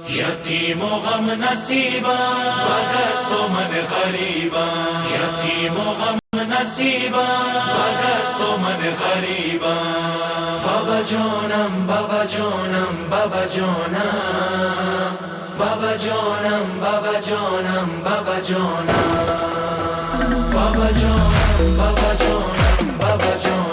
यतीम व गम नसीबा बदस्त मन गरीबा, यतीम व गम नसीबा बदस्त मन गरीबा। बाबा जोनम बाबा जोनम बाबा जोनम, बाबा जोनम बाबा जोनम बाबा जोनम, बाबा जोनम बाबा जोनम बाबा जोनम।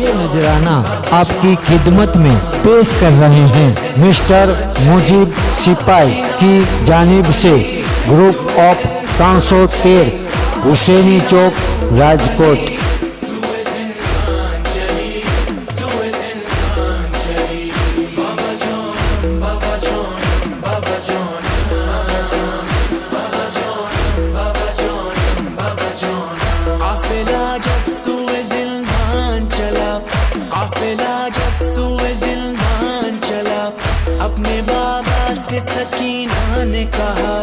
ये नजराना आपकी खिदमत में पेश कर रहे हैं मिस्टर मुजीब सिपाही की जानिब से, ग्रुप ऑफ 313, हुसैनी चौक, राजकोट। अपने बाबा से सकीना ने कहा,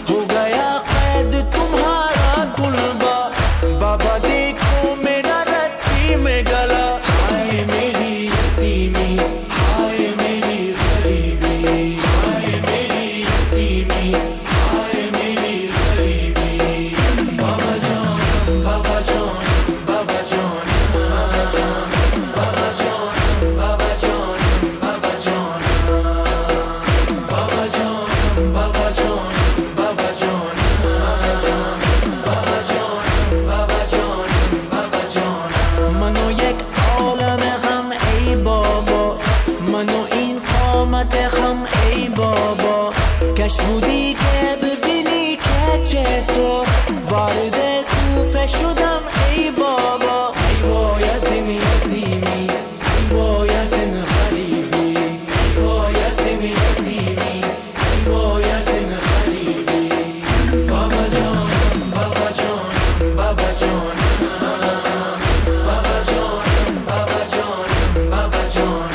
हो गया कैद तुम्हारा कुलबा। बाबा देखो मेरा रस्सी में गला, हाय मेरी यतीमी हाय मेरी गरीबी, हाय मेरी यतीमी हाय मेरी गरीबी। बाबा जोन बाबा जोन बाबा जोन, बाबा जोन बाबा जोन बाबा जोन, बाबा जोन बाबा जोन बाबा जोन, बाबा जोन बाबा जोन बाबा जोन। منو یک عالم غم ای بابا، منو این قامت غم ای بابا. کاش بودی که ببینی که چطور وارد کوفه شدم ای بابا. ای وای از این یتیمی، ای وای از این غریبی، ای وای از این یتیمی، ای وای از این غریبی. بابا جان بابا جان بابا جان، بابا جان بابا جان بابا جان।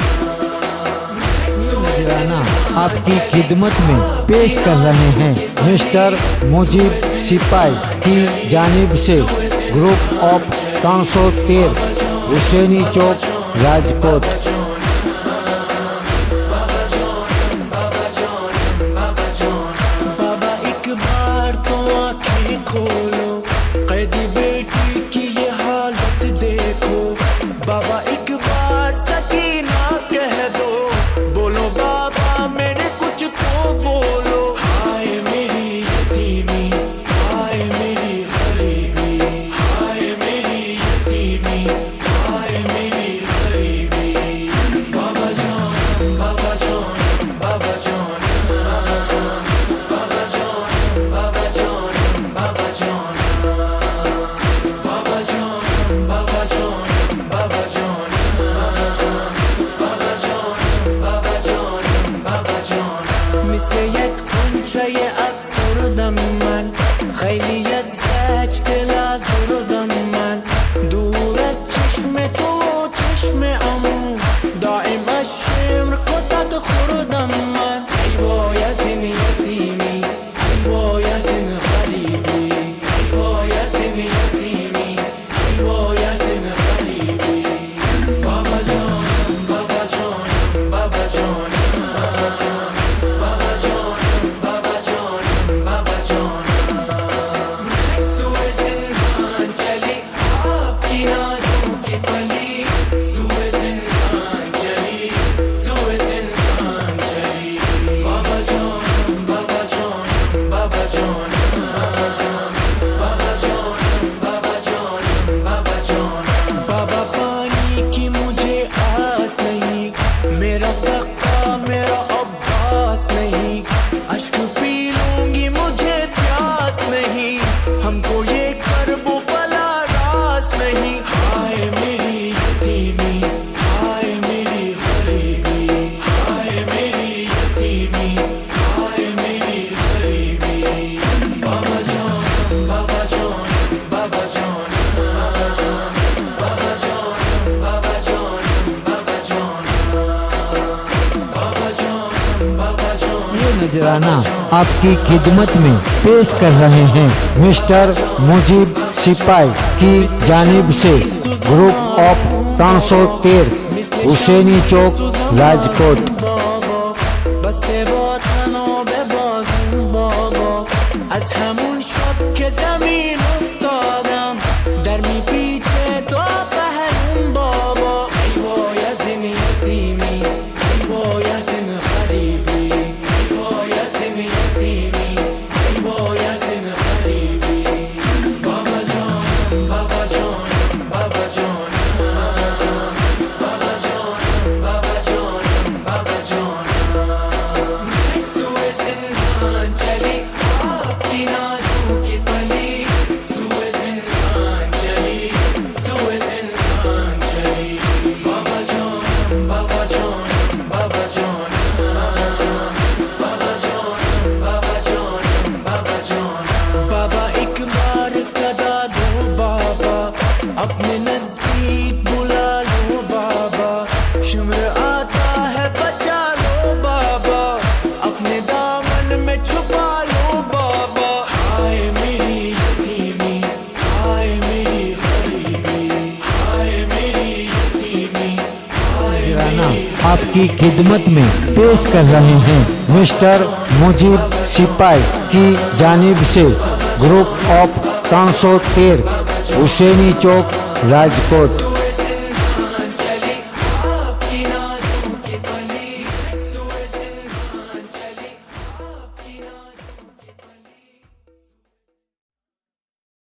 नजराना आपकी खिदमत में पेश कर रहे हैं मिस्टर मुजीब सिपाही की जानिब से, ग्रुप ऑफ 313, हुसैनी चौक, राजकोट। बाबा एक बार तो आंखें खोलो, कैदी बेटी की ये हालत देखो। बाबा एक बार सकीना कह दो, बोलो बाबा मेरे कुछ तो बोलो। हाय मेरी यतीमी हाय मेरी गरीबी, हाय मेरी यतीमी हाय मेरी गरीबी। बाबा जोन बाबा जोन बाबा जोन, बाबा जोन बाबा जोन बाबा जोन, बाबा जोन बाबा जोन बाबा जोन, बाबा जोन बाबा जोन बाबा जोन. مثل یک غنچه افسردم من، خیلی از زجر دل ازردم من. دور از چشم تو و چشم عمو، دائم از شمر کتک خوردم من. ای وای از این یتیمی، ای وای از این غریبی، ای وای از این یتیمی، ای وای از این غریبی. بابا جان بابا جان بابا جان، بابا جان بابا جان بابا جان. سوء زندان چلی आपकी नाज़ों की पली، سوء زندان چلی سوء زندان چلی. بابا جان بابا جان بابا جان، بابا جان بابا جان بابا جان. بابا پانی کی مجھے آس نہیں، میرا سقا میرا عباس نہیں. اشک پی لوں گی مجھے پیاس نہیں، हमको ये करबो भला रास नहीं. हाय मेरी यतीमी हाय मेरी गरीबी, हाय मेरी यतीमी हाय मेरी गरीबी. बाबा जान बाबा जान बाबा जान, बाबा जान बाबा जान बाबा जान, बाबा जान बाबा जान. ये नजराना आपकी खिदमत में पेश कर रहे हैं मिस्टर मुजीब सिपाही की जानिब से, ग्रुप ऑफ 313, हुसैनी चौक राजकोट। بابا بسته با تناب بازم بابا از همون شب که زمین افتادم در میپیچه تا پهلون بابا ای وای از این یتیمی ای وای از این غریبی ای وای از این یتیمی ای وای از این غریبی بابا جانم بابا جانم بابا جانم بابا جانم بابا جانم بابا جانم سوء زندان چلی आपकी नाज़ों की पली سوء زندان چلی سوء زندان چلی بابا جانم بابا جانم بابا جانم بابا جانم بابا جانم بابا جانم بابا एक बार सदा दो बाबा अपने नजदीक बुला लो बाबा शुम्र आता है बचा लो बाबा अपने दामन में छुपा लो बाबा हाय मेरी यतीमी हाय मेरी गरीबी हाय मेरी यतीमी हाय नजराना आपकी खिदमत में पेश कर रहे हैं मिस्टर मुजीब सिपाही की जानिब से ग्रुप ऑफ 313 हुसैनी चौक राजकोट।